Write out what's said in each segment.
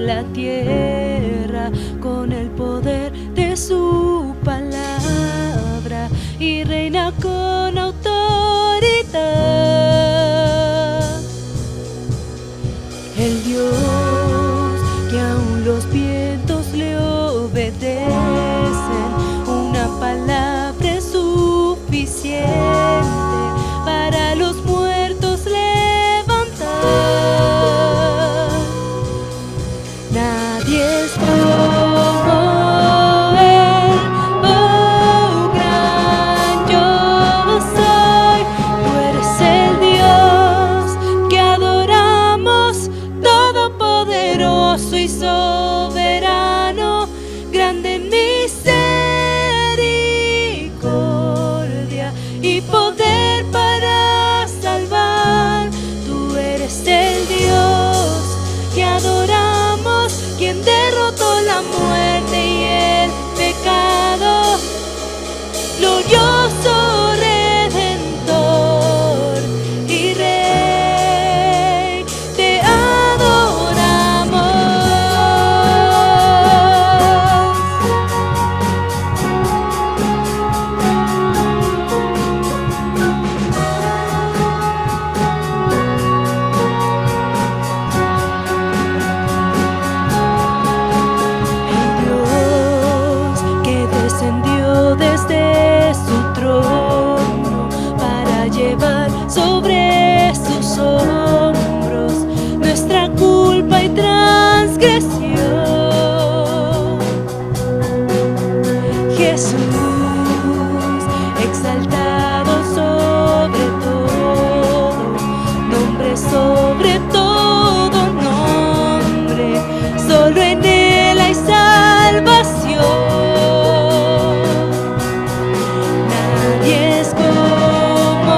la tierra con el poder de su palabra y reina con autoridad. El Dios que aún los vientos le obedecen, una palabra es suficiente para los muertos levantar. Nadie es como Él, oh gran yo soy. Tú eres el Dios que adoramos, todopoderoso y soberano, grande en misericordia y poder para salvar. Tú eres el Dios que adoramos, quien derrotó la muerte y el pecado, glorioso Redentor y Rey, te adoramos. El Dios que descendió desde su trono para llevar sobre sus hombros nuestra culpa y transgresión. Jesús, exaltado sobre todo, nombre sobre todo nombre, solo en Él hay salvación. Nadie es como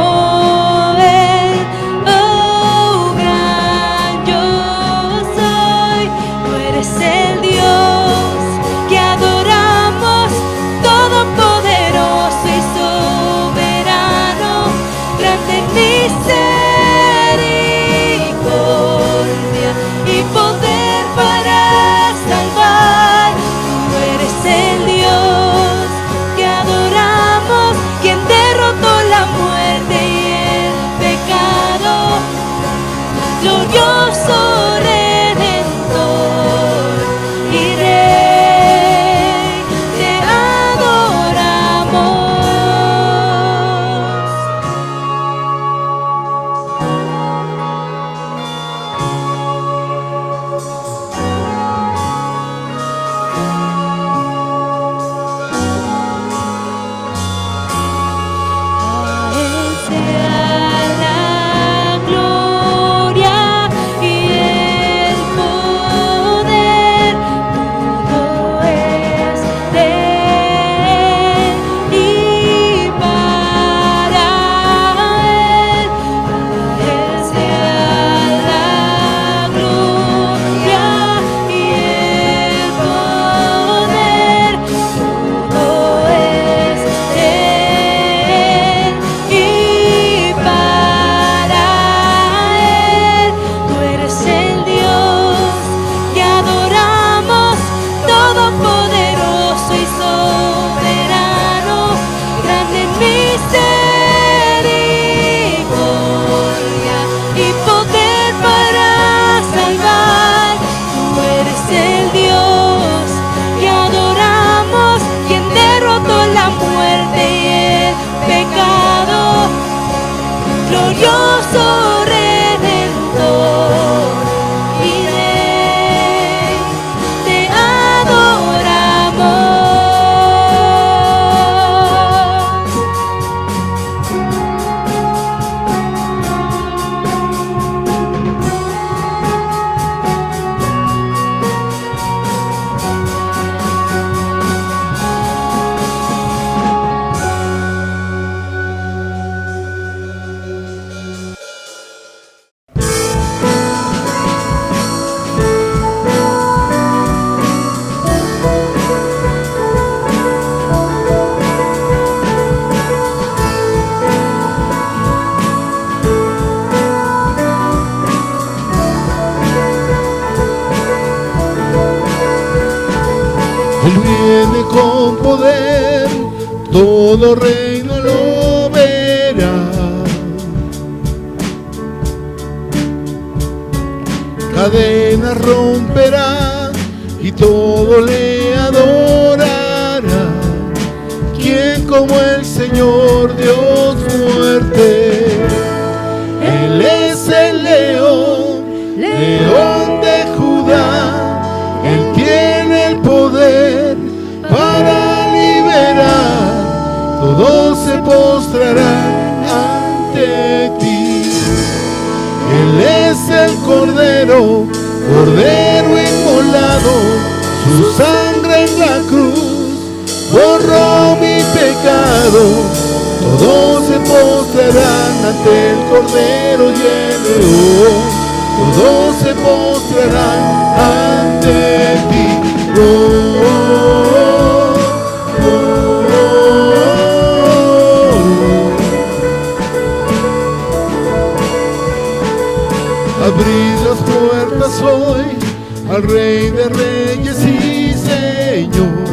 Él, oh gran yo soy. Tú eres el Dios que adoramos, todopoderoso y soberano, grande en misericordia y poder para salvar. Él viene con poder, todo reino lo verá. Cadenas romperá y todo le adorará. ¿Quién como el Señor Dios fuerte? Él es el león, león de Judá. Él tiene el poder para liberar. Todos se postrarán ante ti. Él es el Cordero, Cordero inmolado. Su sangre en la cruz borró mi pecado. Todos se postrarán ante el Cordero y el León. Todos se postrarán ante ti. Oh, oh, oh, oh. Abrid las puertas hoy al Rey de Reyes y Señor.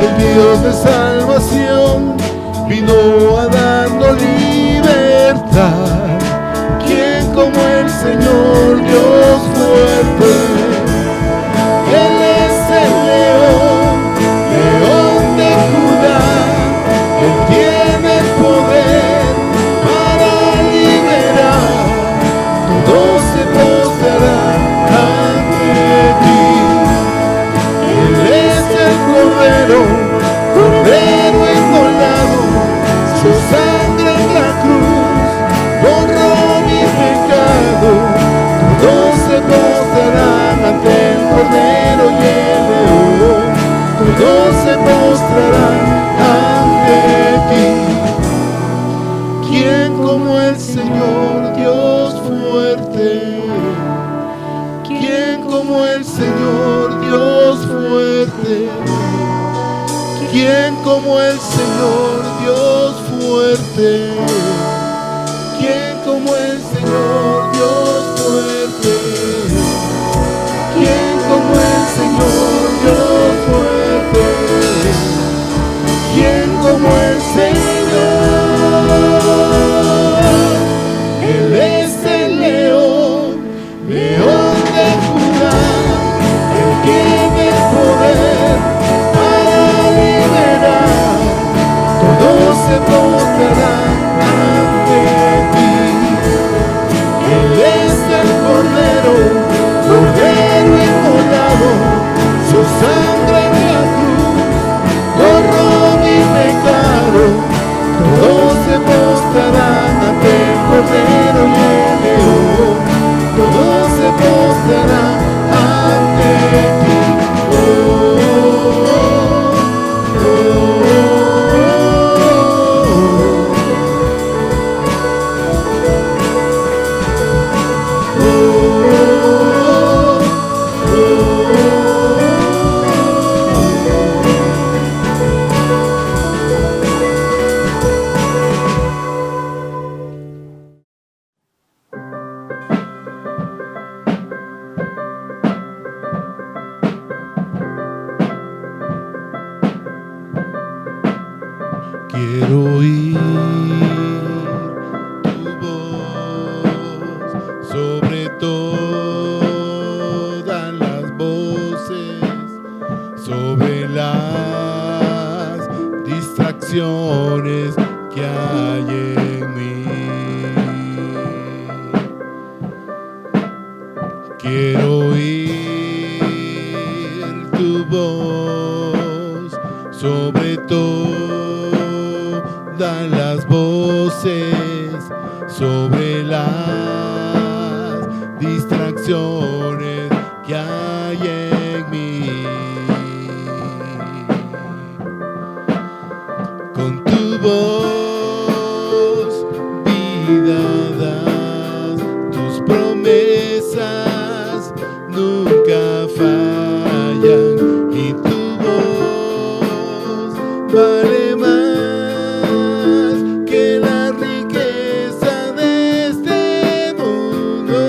El Dios de salvación vino a darnos libertad. ¿Quién como el Señor Dios fuerte? Él es el león, león de Judá. Él tiene el poder para liberar. Todos se postrarán ante ti. Él es el Cordero, Cordero inmolado. Su sangre en la cruz borró mi pecado. Todos se postrarán ante el Cordero y el León. Todos se postrarán ante ti. ¿Quién como el Señor Dios fuerte? ¿Quién como el Señor Dios fuerte? ¿Quién como el Señor Dios fuerte? ¿Quién como el Señor Dios fuerte? ¿Quién como el Señor Dios fuerte? ¿Quién como el Señor? Él es el león, león de Judá. Él tiene el poder para liberar. Todos se postrarán ante ti. Él es el Cordero, Cordero inmolado. Su sangre en la cruz borró mi pecado. Todos se postrarán ante el Cordero y el León. Todos se postrarán ante ti. Oh, oh, quiero oír tu voz sobre todas las voces, sobre las distracciones que hay en mí. Quiero oír tu voz sobre todas las voces, sobre las distracciones que hay en mí. Con tu voz vida das, tus promesas nunca fallan y tu voz vale más que la riqueza de este mundo.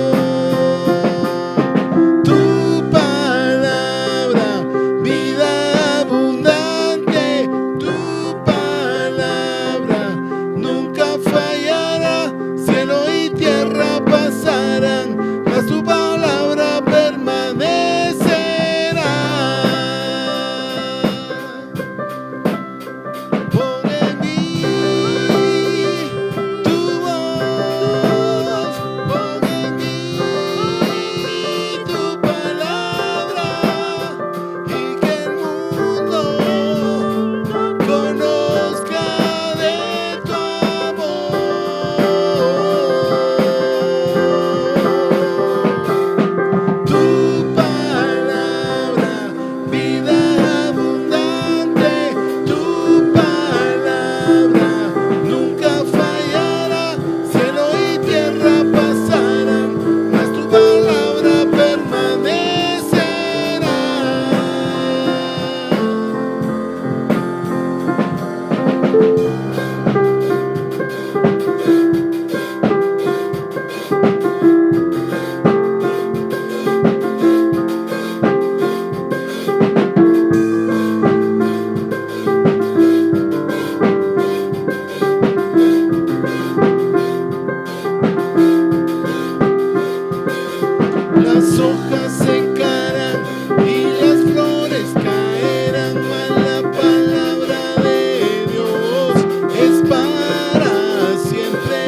las hojas secarán y las flores caerán, mas la palabra de Dios es para siempre.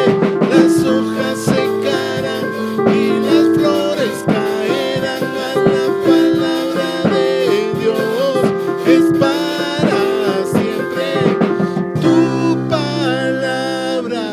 Las hojas secarán y las flores caerán, mas la palabra de Dios es para siempre. Tu palabra,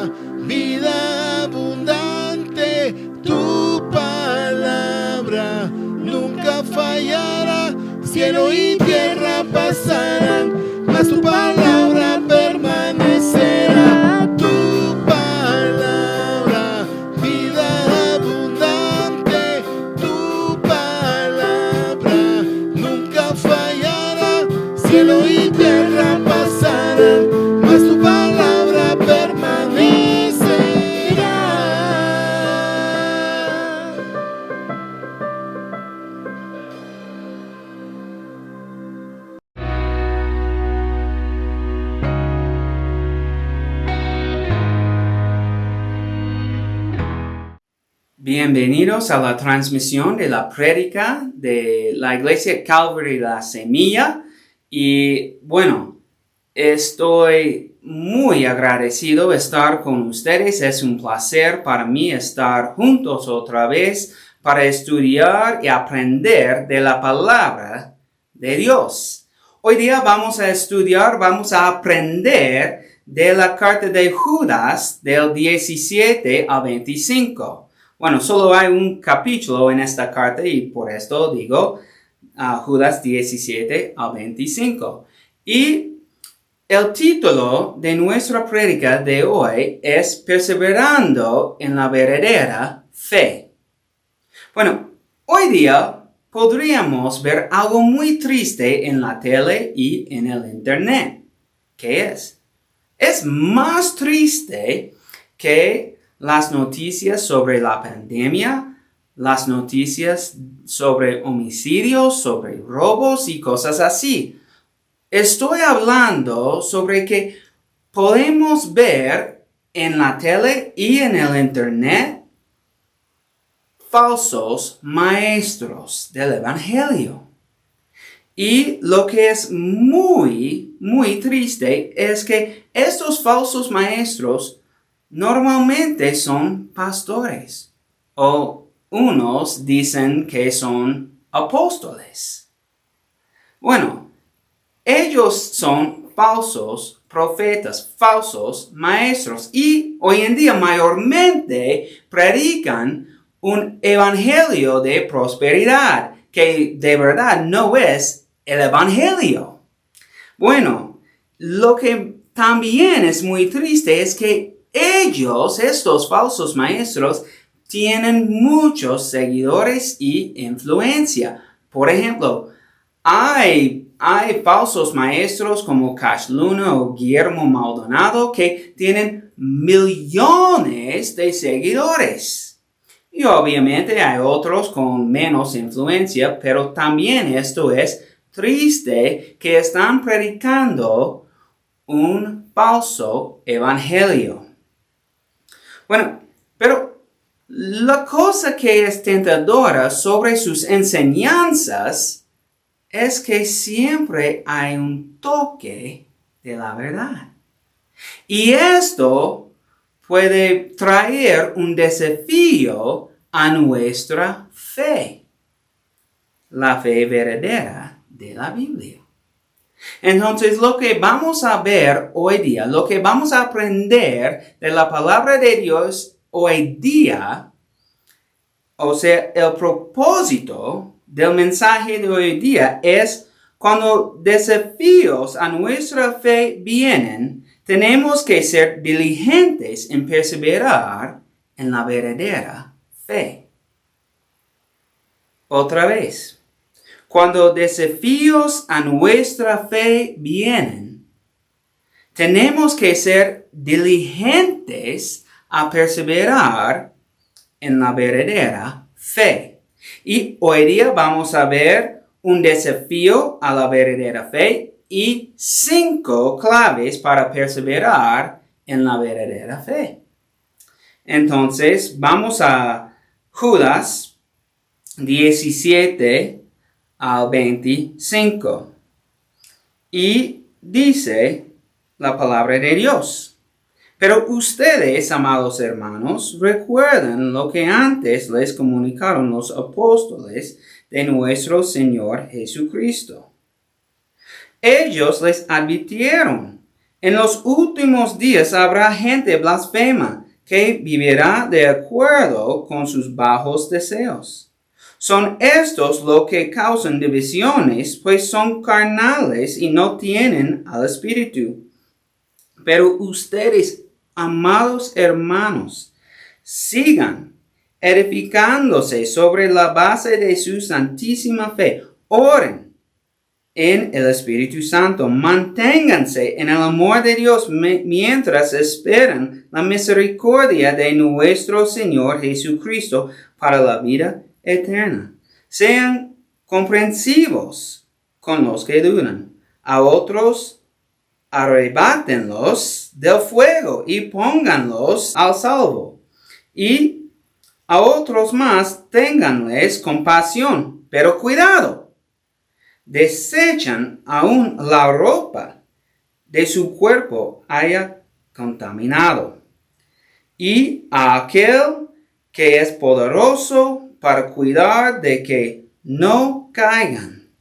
vida abundante, tu palabra nunca fallará. Cielo y tierra pasarán, mas tu palabra permanecerá. Tu palabra, vida abundante, tu palabra nunca fallará. Cielo y tierra pasarán, mas tu palabra permanecerá. Bienvenidos a la transmisión de la prédica de la Iglesia Calvary La Semilla. Y bueno, estoy muy agradecido de estar con ustedes. Es un placer para mí estar juntos otra vez para estudiar y aprender de la palabra de Dios. Hoy día vamos a aprender de la carta de Judas del 17 al 25. Bueno, solo hay un capítulo en esta carta y por esto digo Judas 17 al 25. Y el título de nuestra prédica de hoy es Perseverando en la verdadera fe. Bueno, hoy día podríamos ver algo muy triste en la tele y en el internet. ¿Qué es? Es más triste que las noticias sobre la pandemia, las noticias sobre homicidios, sobre robos y cosas así. Estoy hablando sobre que podemos ver en la tele y en el internet falsos maestros del Evangelio. Y lo que es muy, muy triste es que estos falsos maestros normalmente son pastores o unos dicen que son apóstoles. Bueno, ellos son falsos profetas, falsos maestros y hoy en día mayormente predican un evangelio de prosperidad que de verdad no es el evangelio. Bueno, lo que también es muy triste es que ellos, estos falsos maestros, tienen muchos seguidores y influencia. Por ejemplo, hay falsos maestros como Cash Luna o Guillermo Maldonado que tienen millones de seguidores. Y obviamente hay otros con menos influencia, pero también esto es triste que están predicando un falso evangelio. Bueno, pero la cosa que es tentadora sobre sus enseñanzas es que siempre hay un toque de la verdad. Y esto puede traer un desafío a nuestra fe, la fe verdadera de la Biblia. Entonces, lo que vamos a ver hoy día, lo que vamos a aprender de la palabra de Dios hoy día, o sea, el propósito del mensaje de hoy día es cuando desafíos a nuestra fe vienen, tenemos que ser diligentes en perseverar en la verdadera fe. Otra vez. Cuando desafíos a nuestra fe vienen, tenemos que ser diligentes a perseverar en la verdadera fe. Y hoy día vamos a ver un desafío a la verdadera fe y 5 claves para perseverar en la verdadera fe. Entonces, vamos a Judas 17 al 25. Y dice la palabra de Dios: pero ustedes, amados hermanos, recuerdan lo que antes les comunicaron los apóstoles de nuestro Señor Jesucristo. Ellos les advirtieron: en los últimos días habrá gente blasfema que vivirá de acuerdo con sus bajos deseos. Son estos los que causan divisiones, pues son carnales y no tienen al Espíritu. Pero ustedes, amados hermanos, sigan edificándose sobre la base de su santísima fe. Oren en el Espíritu Santo. Manténganse en el amor de Dios mientras esperan la misericordia de nuestro Señor Jesucristo para la vida eterna. Sean comprensivos con los que dudan. A otros arrebátenlos del fuego y pónganlos al salvo. Y a otros más ténganles compasión. Pero cuidado, desechan aún la ropa de su cuerpo haya contaminado. Y a aquel que es poderoso para cuidar de que no caigan,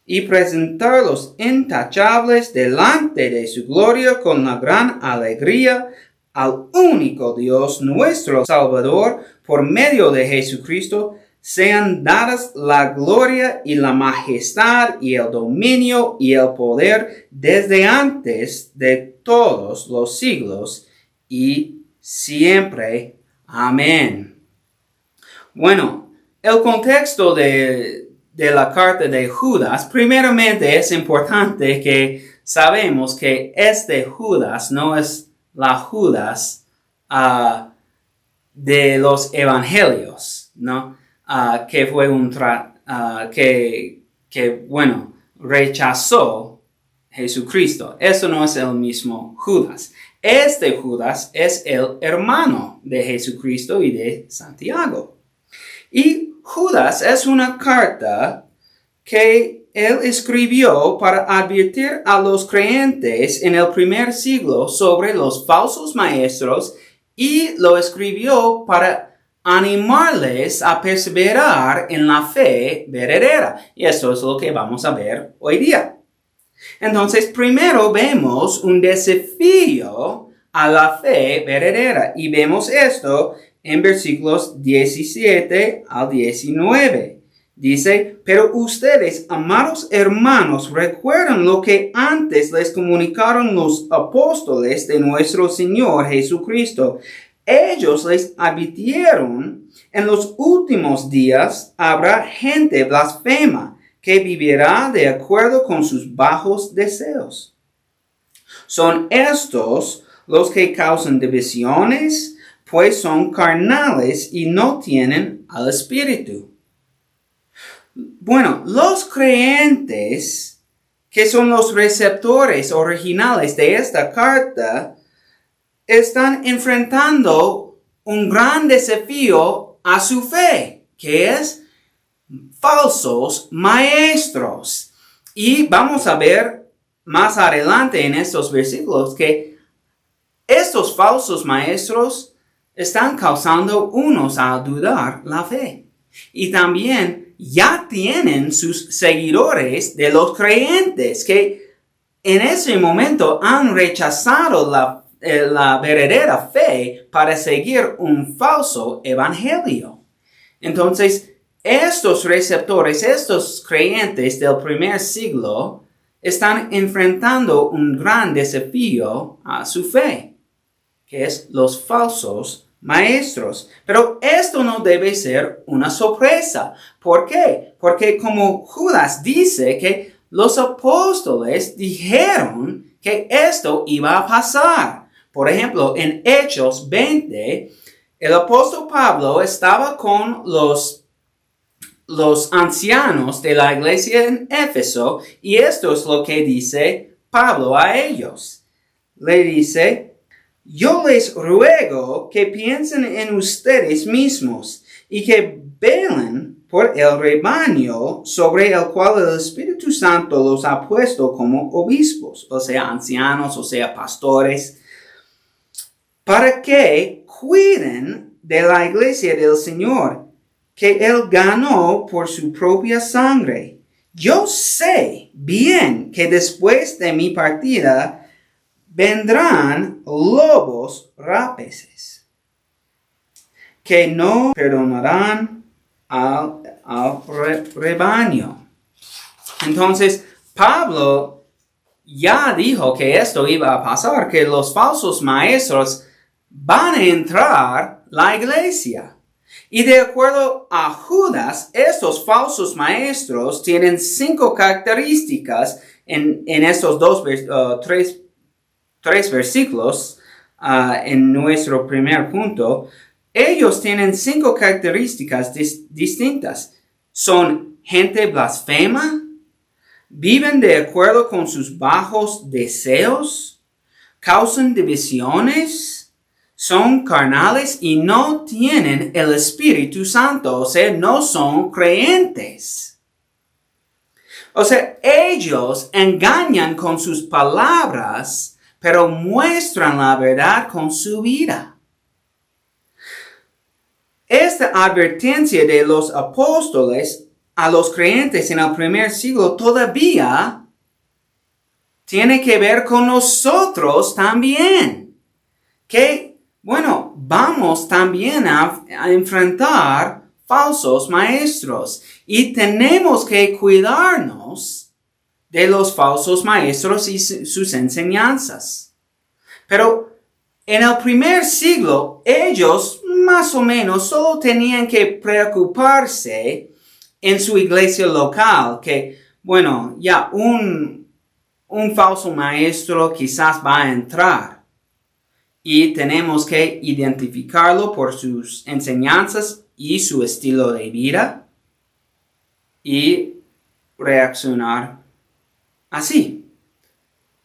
y presentarlos intachables delante de su gloria con la gran alegría, al único Dios nuestro Salvador, por medio de Jesucristo, sean dadas la gloria y la majestad y el dominio y el poder desde antes de todos los siglos y siempre. Amén. Bueno, el contexto de la carta de Judas, primeramente es importante que sabemos que este Judas no es la Judas de los evangelios, ¿no? Que fue rechazó Jesucristo. Eso no es el mismo Judas. Este Judas es el hermano de Jesucristo y de Santiago. Y Judas es una carta que él escribió para advertir a los creyentes en el primer siglo sobre los falsos maestros, y lo escribió para animarles a perseverar en la fe verdadera. Y eso es lo que vamos a ver hoy día. Entonces, primero vemos un desafío a la fe verdadera. Y vemos esto en versículos 17 al 19. Dice: pero ustedes, amados hermanos, recuerdan lo que antes les comunicaron los apóstoles de nuestro Señor Jesucristo. Ellos les advirtieron: en los últimos días habrá gente blasfema que vivirá de acuerdo con sus bajos deseos. Son estos los que causan divisiones, pues son carnales y no tienen al Espíritu. Bueno, los creyentes, que son los receptores originales de esta carta, están enfrentando un gran desafío a su fe, que es falsos maestros. Y vamos a ver más adelante en estos versículos que estos falsos maestros están causando unos a dudar la fe. Y también ya tienen sus seguidores de los creyentes que en ese momento han rechazado la verdadera fe para seguir un falso evangelio. Entonces, estos receptores, estos creyentes del primer siglo, están enfrentando un gran desafío a su fe, que es los falsos maestros. Pero esto no debe ser una sorpresa. ¿Por qué? Porque como Judas dice que los apóstoles dijeron que esto iba a pasar. Por ejemplo, en Hechos 20, el apóstol Pablo estaba con los ancianos de la iglesia en Éfeso, y esto es lo que dice Pablo a ellos. Le dice: yo les ruego que piensen en ustedes mismos y que velen por el rebaño sobre el cual el Espíritu Santo los ha puesto como obispos, o sea, ancianos, o sea, pastores, para que cuiden de la iglesia del Señor, que Él ganó por su propia sangre. Yo sé bien que después de mi partida vendrán lobos rapaces, que no perdonarán al rebaño. Entonces, Pablo ya dijo que esto iba a pasar, que los falsos maestros van a entrar la iglesia. Y de acuerdo a Judas, estos falsos maestros tienen 5 características en estos tres versículos, en nuestro primer punto. Ellos tienen 5 características distintas. Son gente blasfema, viven de acuerdo con sus bajos deseos, causan divisiones, son carnales y no tienen el Espíritu Santo, o sea, no son creyentes. O sea, ellos engañan con sus palabras, pero muestran la verdad con su vida. Esta advertencia de los apóstoles a los creyentes en el primer siglo todavía tiene que ver con nosotros también. Vamos también a enfrentar falsos maestros y tenemos que cuidarnos de los falsos maestros y sus enseñanzas. Pero en el primer siglo, ellos más o menos solo tenían que preocuparse en su iglesia local, que, ya un falso maestro quizás va a entrar. Y tenemos que identificarlo por sus enseñanzas y su estilo de vida y reaccionar así.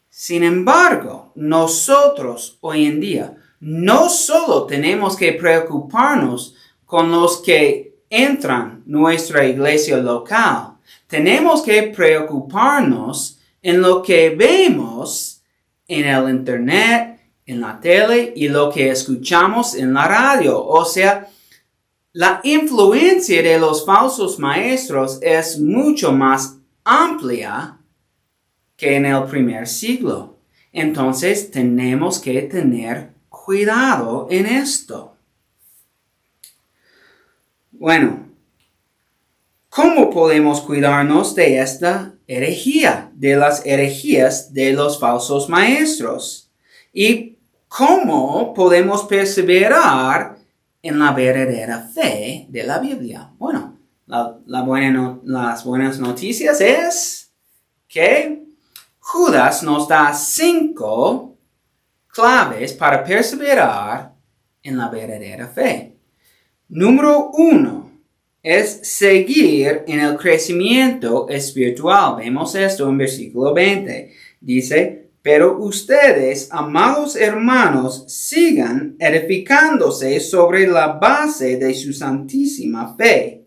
Sin embargo, nosotros hoy en día no solo tenemos que preocuparnos con los que entran nuestra iglesia local, tenemos que preocuparnos en lo que vemos en el internet, en la tele y lo que escuchamos en la radio. O sea, la influencia de los falsos maestros es mucho más amplia que en el primer siglo. Entonces tenemos que tener cuidado en esto. ¿Cómo podemos cuidarnos de esta herejía, de las herejías de los falsos maestros? ¿Y cómo podemos perseverar en la verdadera fe de la Biblia? Las buenas noticias es que Judas nos da 5 claves para perseverar en la verdadera fe. Número 1 es seguir en el crecimiento espiritual. Vemos esto en versículo 20. Dice: pero ustedes, amados hermanos, sigan edificándose sobre la base de su santísima fe.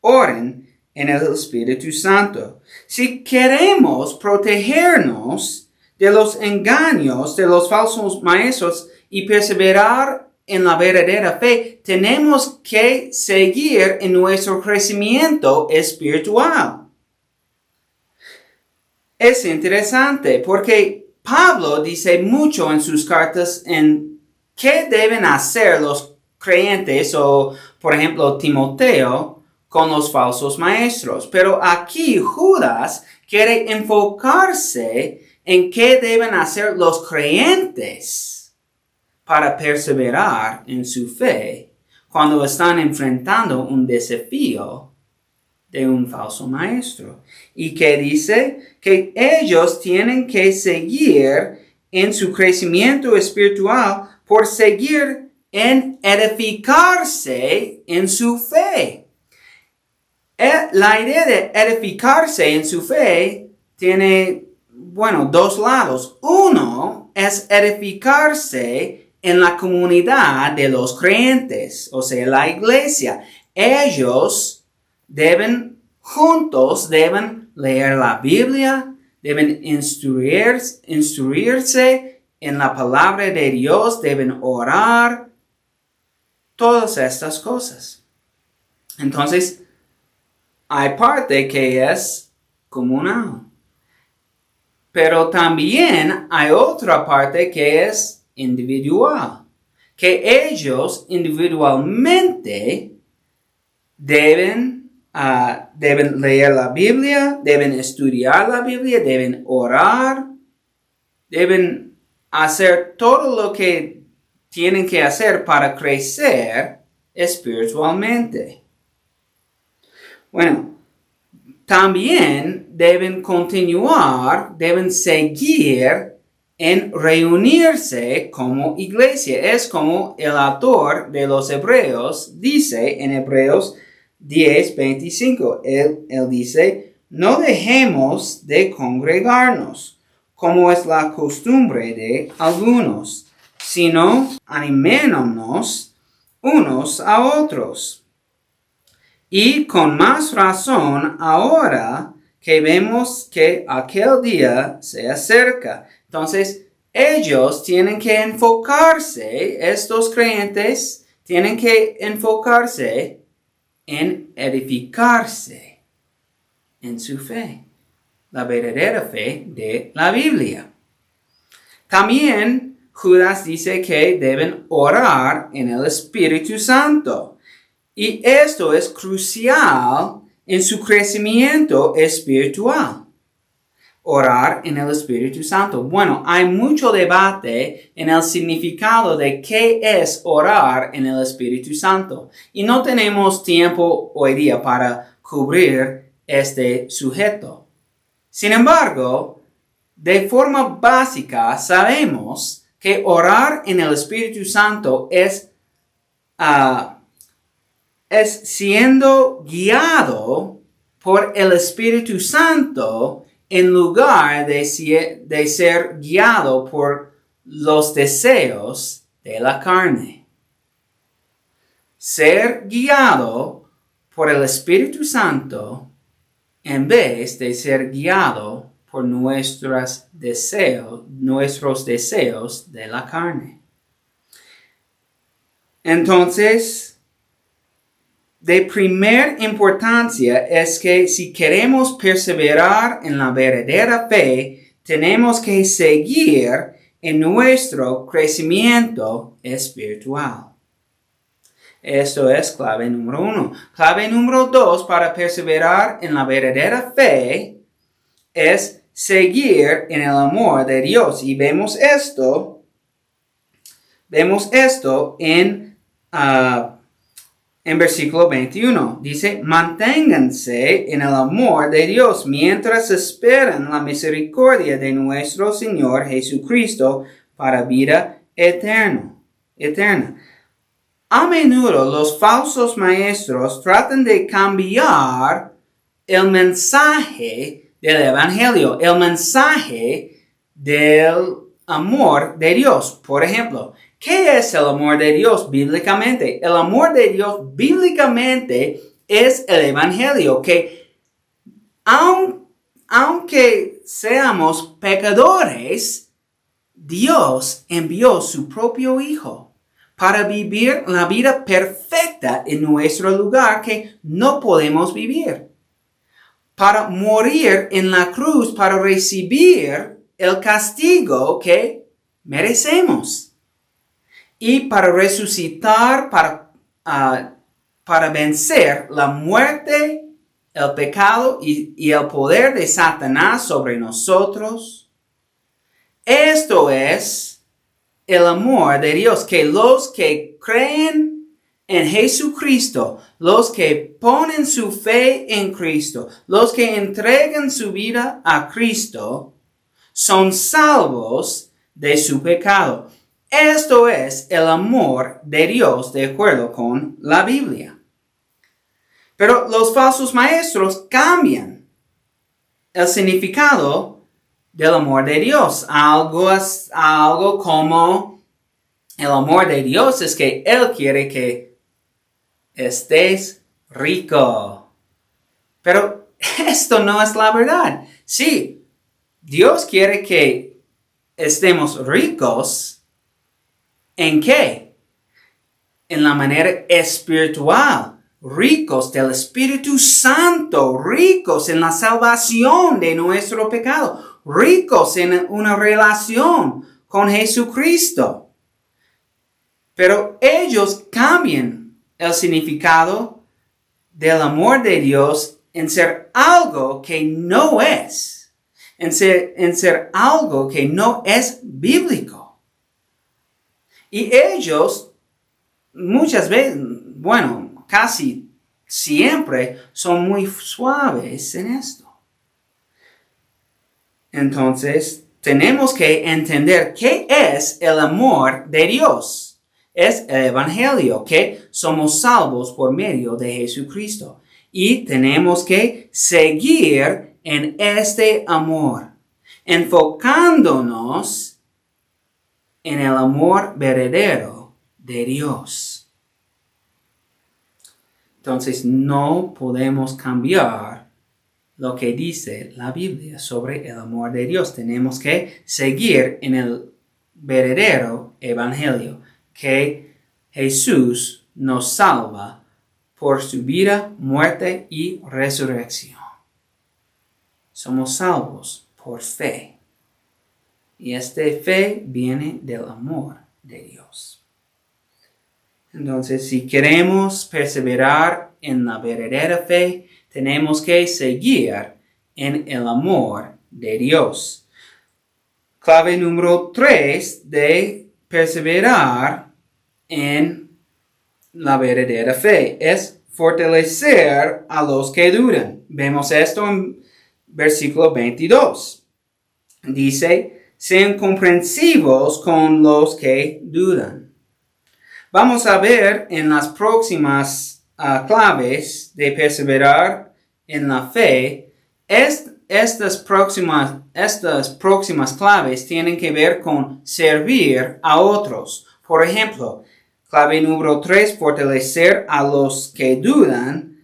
Oren en el Espíritu Santo. Si queremos protegernos de los engaños de los falsos maestros y perseverar en la verdadera fe, tenemos que seguir en nuestro crecimiento espiritual. Es interesante porque Pablo dice mucho en sus cartas en qué deben hacer los creyentes o, por ejemplo, Timoteo con los falsos maestros. Pero aquí Judas quiere enfocarse en qué deben hacer los creyentes para perseverar en su fe cuando están enfrentando un desafío de un falso maestro. Y que dice que ellos tienen que seguir en su crecimiento espiritual por seguir en edificarse en su fe. La idea de edificarse en su fe tiene, 2 lados. Uno es edificarse en la comunidad de los creyentes, o sea, la iglesia. ellos juntos deben leer la Biblia, deben instruirse en la palabra de Dios, deben orar, todas estas cosas. Entonces, hay parte que es comunal. Pero también hay otra parte que es individual. Que ellos individualmente deben leer la Biblia, deben estudiar la Biblia, deben orar, deben hacer todo lo que tienen que hacer para crecer espiritualmente. Bueno, también deben continuar, deben seguir en reunirse como iglesia. Es como el autor de los Hebreos dice en Hebreos 10:25. Él dice, no dejemos de congregarnos, como es la costumbre de algunos, sino animémonos unos a otros. Y con más razón ahora que vemos que aquel día se acerca. Entonces, ellos tienen que enfocarse, estos creyentes tienen que enfocarse en edificarse en su fe, la verdadera fe de la Biblia. También Judas dice que deben orar en el Espíritu Santo. Y esto es crucial en su crecimiento espiritual. Orar en el Espíritu Santo. Bueno, hay mucho debate en el significado de qué es orar en el Espíritu Santo. Y no tenemos tiempo hoy día para cubrir este sujeto. Sin embargo, de forma básica sabemos que orar en el Espíritu Santo es siendo guiado por el Espíritu Santo en lugar de ser guiado por los deseos de la carne. Ser guiado por el Espíritu Santo en vez de ser guiado por nuestros deseos de la carne. Entonces, de primera importancia es que si queremos perseverar en la verdadera fe, tenemos que seguir en nuestro crecimiento espiritual. Esto es clave número 1. Clave número 2 para perseverar en la verdadera fe es seguir en el amor de Dios. Y vemos esto en versículo 21. Dice, manténganse en el amor de Dios mientras esperan la misericordia de nuestro Señor Jesucristo para vida eterna. A menudo los falsos maestros tratan de cambiar el mensaje del Evangelio, el mensaje del amor de Dios. Por ejemplo, ¿qué es el amor de Dios bíblicamente? El amor de Dios bíblicamente es el Evangelio, que aunque seamos pecadores, Dios envió su propio Hijo para vivir la vida perfecta en nuestro lugar que no podemos vivir. Para morir en la cruz, para recibir el castigo que merecemos. Y para resucitar, para vencer la muerte, el pecado y el poder de Satanás sobre nosotros. Esto es el amor de Dios, que los que creen en Jesucristo, los que ponen su fe en Cristo, los que entregan su vida a Cristo, son salvos de su pecado. Esto es el amor de Dios de acuerdo con la Biblia. Pero los falsos maestros cambian el significado del amor de Dios. Algo como el amor de Dios es que Él quiere que estés rico. Pero esto no es la verdad. Sí, Dios quiere que estemos ricos. ¿En qué? En la manera espiritual. Ricos del Espíritu Santo, ricos en la salvación de nuestro pecado, ricos en una relación con Jesucristo. Pero ellos cambian el significado del amor de Dios en ser algo que no es, en ser algo que no es bíblico. Y ellos muchas veces, casi siempre son muy suaves en esto. Entonces, tenemos que entender qué es el amor de Dios. Es el Evangelio, que somos salvos por medio de Jesucristo. Y tenemos que seguir en este amor, enfocándonos en el amor verdadero de Dios. Entonces no podemos cambiar lo que dice la Biblia sobre el amor de Dios. Tenemos que seguir en el verdadero evangelio, que Jesús nos salva por su vida, muerte y resurrección. Somos salvos por fe. Y esta fe viene del amor de Dios. Entonces, si queremos perseverar en la verdadera fe, tenemos que seguir en el amor de Dios. Clave número 3 de perseverar en la verdadera fe es fortalecer a los que dudan. Vemos esto en versículo 22. Dice, sean comprensivos con los que dudan. Vamos a ver en las próximas claves de perseverar en la fe. Estas próximas claves tienen que ver con servir a otros. Por ejemplo, clave número 3, fortalecer a los que dudan.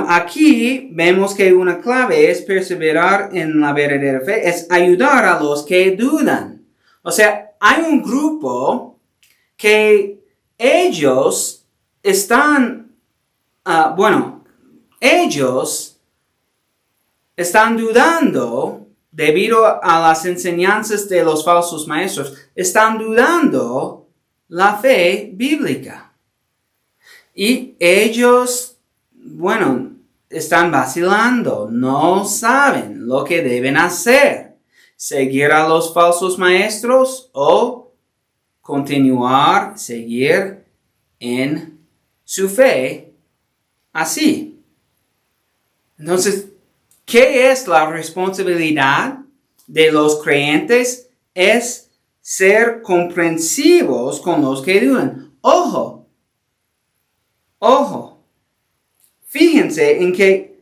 Aquí vemos que una clave es perseverar en la verdadera fe, es ayudar a los que dudan. O sea, hay un grupo que ellos están dudando debido a las enseñanzas de los falsos maestros. Están dudando la fe bíblica. Y ellos, están vacilando, no saben lo que deben hacer. Seguir a los falsos maestros o seguir en su fe así. Entonces, ¿qué es la responsabilidad de los creyentes? Es ser comprensivos con los que dudan. Ojo. Fíjense en que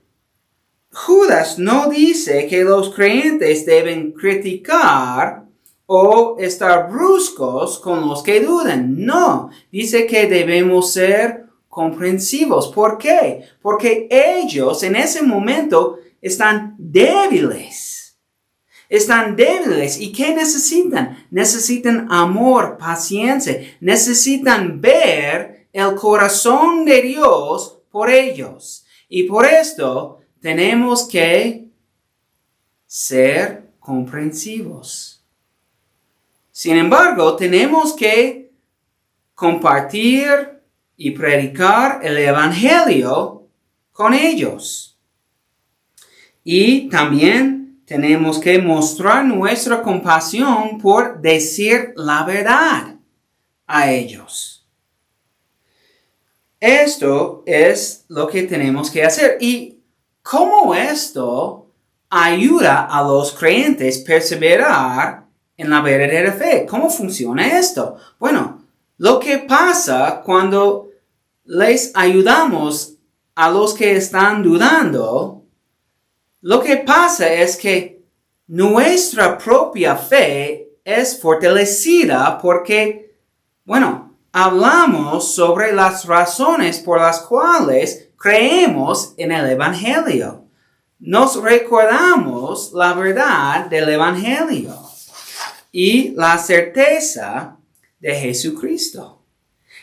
Judas no dice que los creyentes deben criticar o estar bruscos con los que dudan. No, dice que debemos ser comprensivos. ¿Por qué? Porque ellos en ese momento están débiles. ¿Y qué necesitan? Necesitan amor, paciencia. Necesitan ver el corazón de Dios por ellos. Y por esto tenemos que ser comprensivos. Sin embargo, tenemos que compartir y predicar el evangelio con ellos. Y también tenemos que mostrar nuestra compasión por decir la verdad a ellos. Esto es lo que tenemos que hacer. ¿Y cómo esto ayuda a los creyentes a perseverar en la verdadera fe? ¿Cómo funciona esto? Lo que pasa cuando les ayudamos a los que están dudando, lo que pasa es que nuestra propia fe es fortalecida porque, hablamos sobre las razones por las cuales creemos en el Evangelio. Nos recordamos la verdad del Evangelio y la certeza de Jesucristo.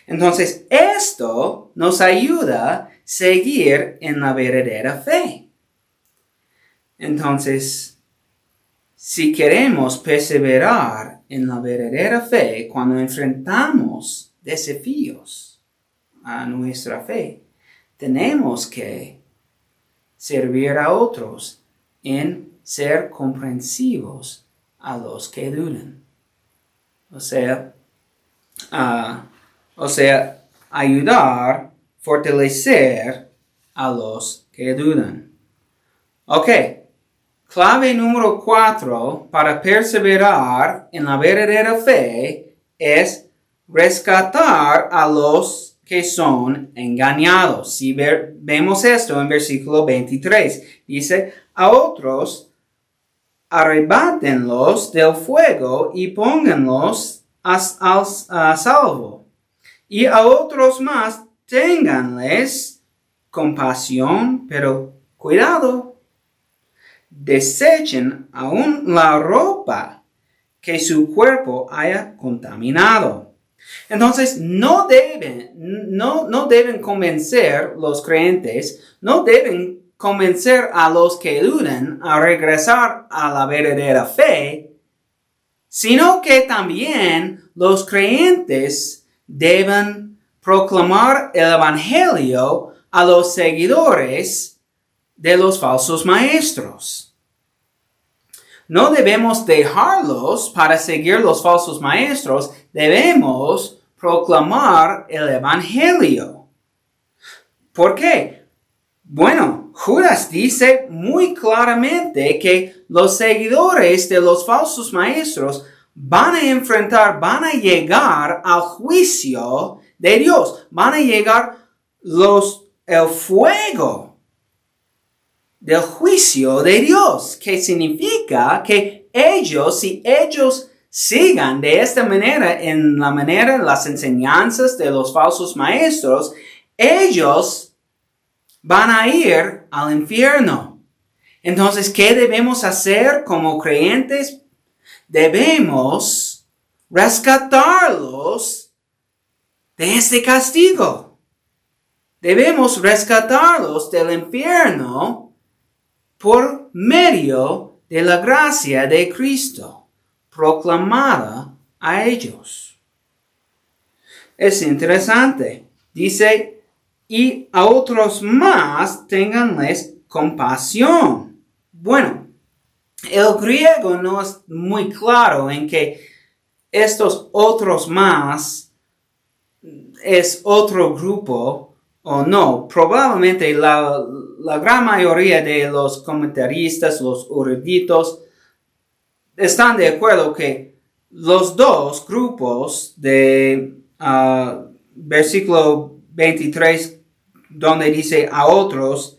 Entonces, esto nos ayuda a seguir en la verdadera fe. Entonces, si queremos perseverar en la verdadera fe cuando enfrentamos desafíos a nuestra fe, tenemos que servir a otros en ser comprensivos a los que dudan. O sea, ayudar, fortalecer a los que dudan. Ok, clave número 4 para perseverar en la verdadera fe es rescatar a los que son engañados. Si vemos esto en versículo 23, dice, a otros arrebátenlos del fuego y pónganlos a salvo. Y a otros más ténganles compasión, pero cuidado, desechen aún la ropa que su cuerpo haya contaminado. Entonces no deben convencer los creyentes, no deben convencer a los que dudan a regresar a la verdadera fe, sino que también los creyentes deben proclamar el Evangelio a los seguidores de los falsos maestros. No debemos dejarlos para seguir los falsos maestros, debemos proclamar el Evangelio. ¿Por qué? Bueno, Judas dice muy claramente que los seguidores de los falsos maestros van a llegar al juicio de Dios. Van a llegar el fuego del juicio de Dios, que significa que si ellos sigan de esta manera, las enseñanzas de los falsos maestros, ellos van a ir al infierno. Entonces, ¿qué debemos hacer como creyentes? Debemos rescatarlos de este castigo. Debemos rescatarlos del infierno por medio de la gracia de Cristo proclamada a ellos. Es interesante. Dice, y a otros más ténganles compasión. Bueno, el griego no es muy claro en que estos otros más es otro grupo o no. Probablemente la gran mayoría de los comentaristas, los eruditos, están de acuerdo que los dos grupos de versículo 23, donde dice a otros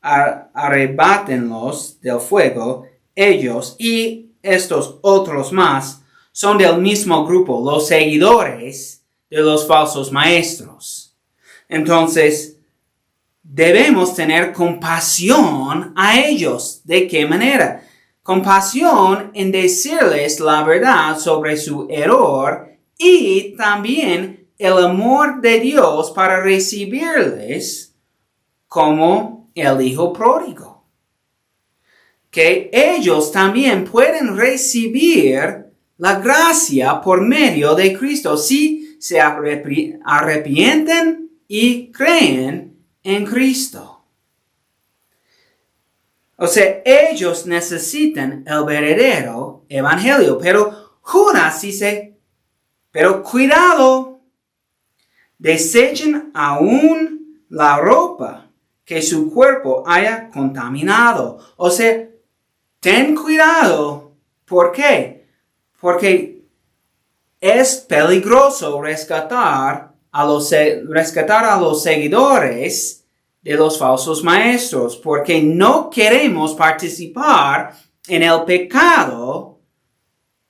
arrebátenlos del fuego, ellos y estos otros más son del mismo grupo, los seguidores de los falsos maestros. Entonces, debemos tener compasión a ellos. ¿De qué manera? Compasión en decirles la verdad sobre su error y también el amor de Dios para recibirles como el hijo pródigo. Que ellos también pueden recibir la gracia por medio de Cristo si se arrepienten y creen en Cristo. O sea, ellos necesitan el verdadero evangelio. Pero Judas dice, pero cuidado, desechen aún la ropa que su cuerpo haya contaminado. O sea, ten cuidado. ¿Por qué? Porque es peligroso rescatar a los seguidores de los falsos maestros, porque no queremos participar en el pecado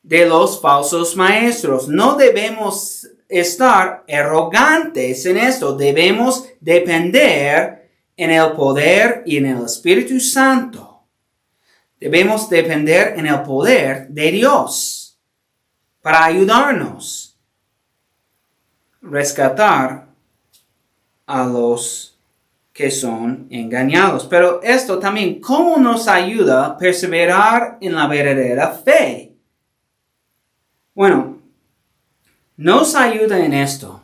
de los falsos maestros. No debemos estar arrogantes en esto. Debemos depender en el poder y en el Espíritu Santo. Debemos depender en el poder de Dios para ayudarnos a rescatar a los que son engañados. Pero esto también, ¿cómo nos ayuda a perseverar en la verdadera fe? Bueno, nos ayuda en esto.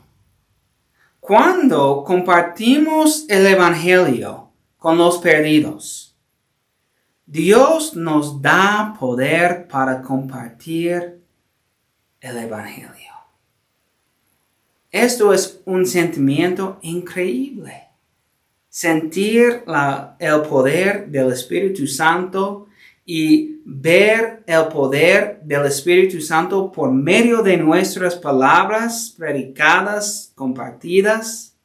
Cuando compartimos el Evangelio con los perdidos, Dios nos da poder para compartir el Evangelio. Esto es un sentimiento increíble. Sentir el poder del Espíritu Santo y ver el poder del Espíritu Santo por medio de nuestras palabras predicadas, compartidas.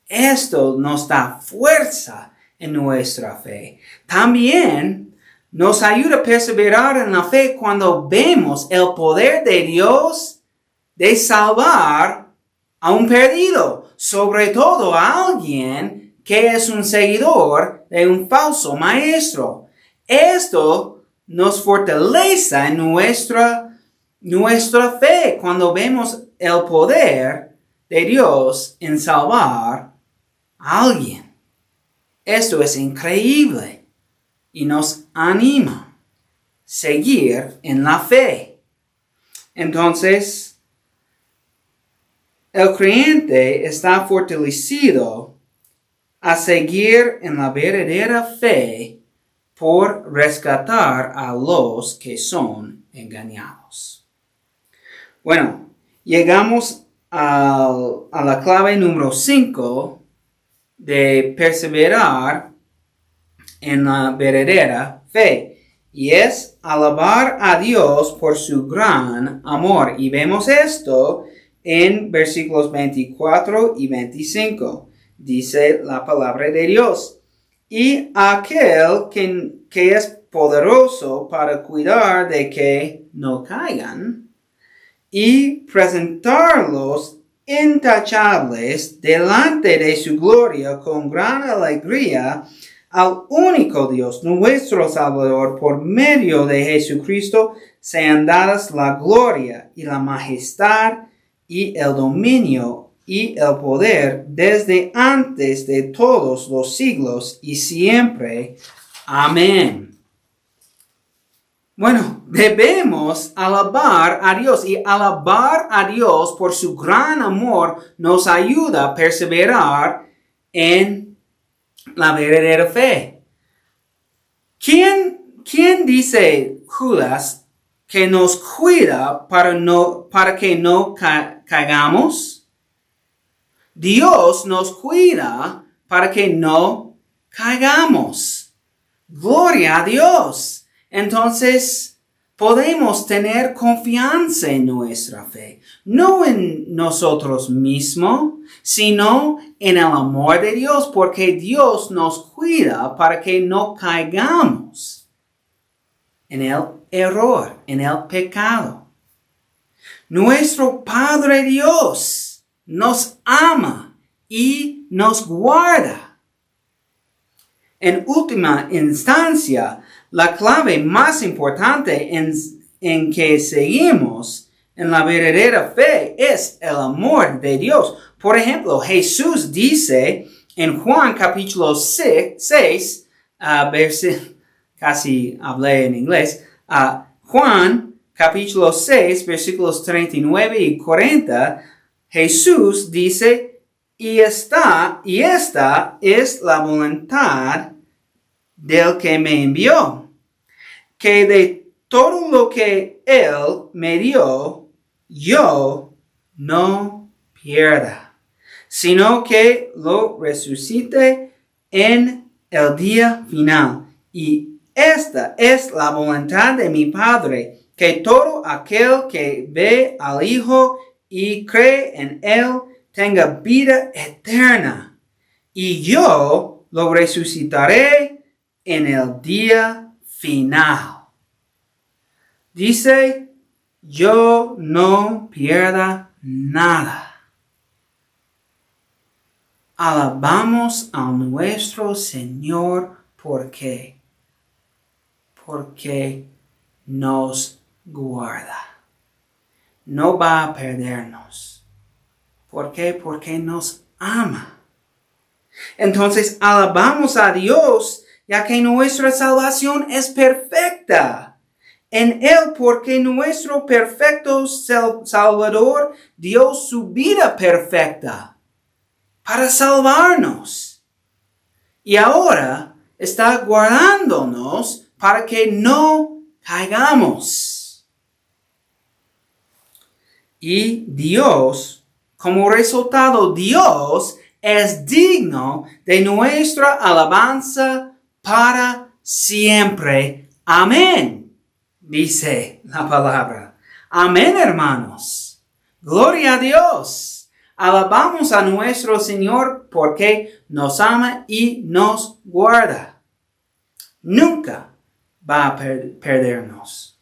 Esto nos da fuerza en nuestra fe. También nos ayuda a perseverar en la fe cuando vemos el poder de Dios de salvar a un perdido, sobre todo a alguien que es un seguidor de un falso maestro. Esto nos fortalece en nuestra fe cuando vemos el poder de Dios en salvar a alguien. Esto es increíble y nos anima a seguir en la fe. Entonces, el creyente está fortalecido a seguir en la verdadera fe por rescatar a los que son engañados. Bueno, llegamos a la clave número 5 de perseverar en la verdadera fe, y es alabar a Dios por su gran amor. Y vemos esto en versículos 24 y 25. Dice la palabra de Dios: y aquel que es poderoso para cuidar de que no caigan y presentarlos intachables delante de su gloria con gran alegría, al único Dios, nuestro Salvador, por medio de Jesucristo, sean dadas la gloria y la majestad y el dominio y el poder desde antes de todos los siglos y siempre. Amén. Bueno, debemos alabar a Dios, y alabar a Dios por su gran amor nos ayuda a perseverar en la verdadera fe. ¿Quién dice Judas que nos cuida para que no caigamos? Dios nos cuida para que no caigamos. Gloria a Dios. Entonces, podemos tener confianza en nuestra fe, no en nosotros mismos, sino en el amor de Dios, porque Dios nos cuida para que no caigamos en el error, en el pecado. Nuestro Padre Dios nos ama y nos guarda. En última instancia, la clave más importante en que seguimos en la verdadera fe es el amor de Dios. Por ejemplo, Jesús dice en Juan capítulo 6, casi hablé en inglés, Juan capítulo 6, versículos 39 y 40, Jesús dice: y esta es la voluntad del que me envió, que de todo lo que Él me dio, yo no pierda, sino que lo resucite en el día final. Y esta es la voluntad de mi Padre, que todo aquel que ve al Hijo y cree en Él tenga vida eterna, y yo lo resucitaré en el día final. Dice: yo no pierda nada. alabamos a nuestro Señor. ¿Por qué? Porque nos guarda. No va a perdernos. ¿Por qué? Porque nos ama. Entonces alabamos a Dios, ya que nuestra salvación es perfecta en Él, porque nuestro perfecto Salvador dio su vida perfecta para salvarnos. Y ahora está guardándonos para que no caigamos. Y Dios, como resultado, Dios es digno de nuestra alabanza para siempre. Amén, dice la palabra. Amén, hermanos. Gloria a Dios. Alabamos a nuestro Señor porque nos ama y nos guarda. Nunca va a perdernos.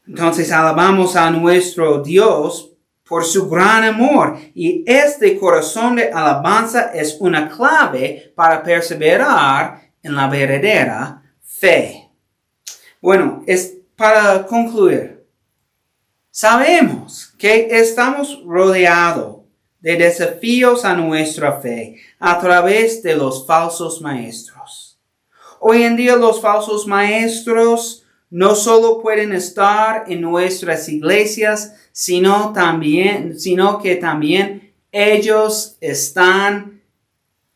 Entonces alabamos a nuestro Dios por su gran amor, y este corazón de alabanza es una clave para perseverar en la verdadera fe. Bueno, es para concluir. Sabemos que estamos rodeados de desafíos a nuestra fe a través de los falsos maestros. Hoy en día los falsos maestros no solo pueden estar en nuestras iglesias, sino que también ellos están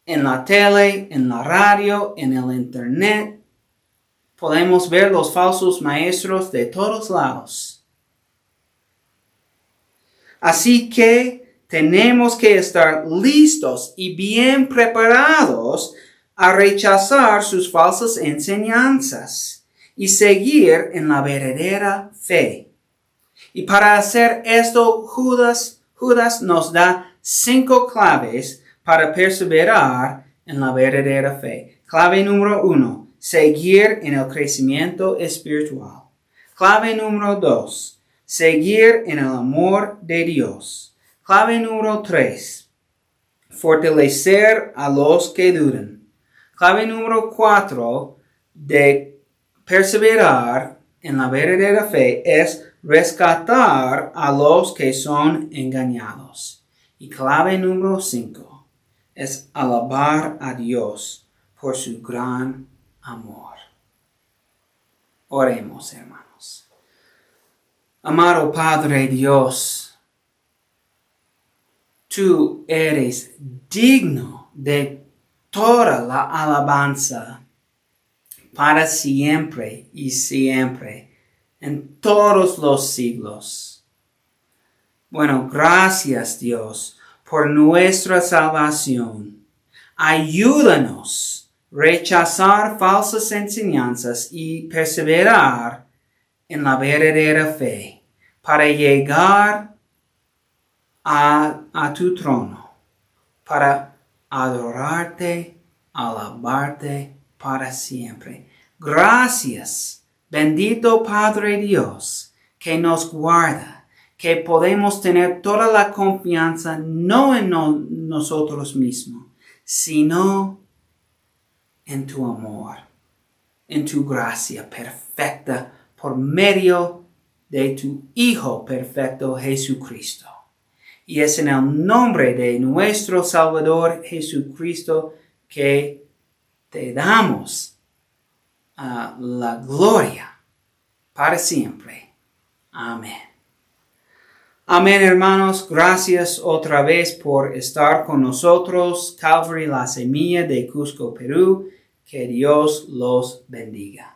en la tele, en la radio, en el internet. Podemos ver los falsos maestros de todos lados. Así que tenemos que estar listos y bien preparados a rechazar sus falsas enseñanzas y seguir en la verdadera fe. Y para hacer esto, Judas nos da 5 claves para perseverar en la verdadera fe. Clave número 1, seguir en el crecimiento espiritual. Clave número 2, seguir en el amor de Dios. Clave número 3, fortalecer a los que dudan. Clave número 4, de perseverar en la verdadera fe es rescatar a los que son engañados. Y clave número 5 es alabar a Dios por su gran amor. Oremos, hermanos. Amado Padre Dios, tú eres digno de toda la alabanza para siempre y siempre, en todos los siglos. Bueno, gracias Dios por nuestra salvación. Ayúdanos a rechazar falsas enseñanzas y perseverar en la verdadera fe para llegar a tu trono, para adorarte, alabarte para siempre. Gracias, bendito Padre Dios, que nos guarda, que podemos tener toda la confianza no en nosotros mismos, sino en tu amor, en tu gracia perfecta por medio de tu Hijo perfecto Jesucristo. Y es en el nombre de nuestro Salvador Jesucristo que te damos la gloria para siempre. Amén. Amén, hermanos. Gracias otra vez por estar con nosotros. Calvary, la semilla de Cusco, Perú. Que Dios los bendiga.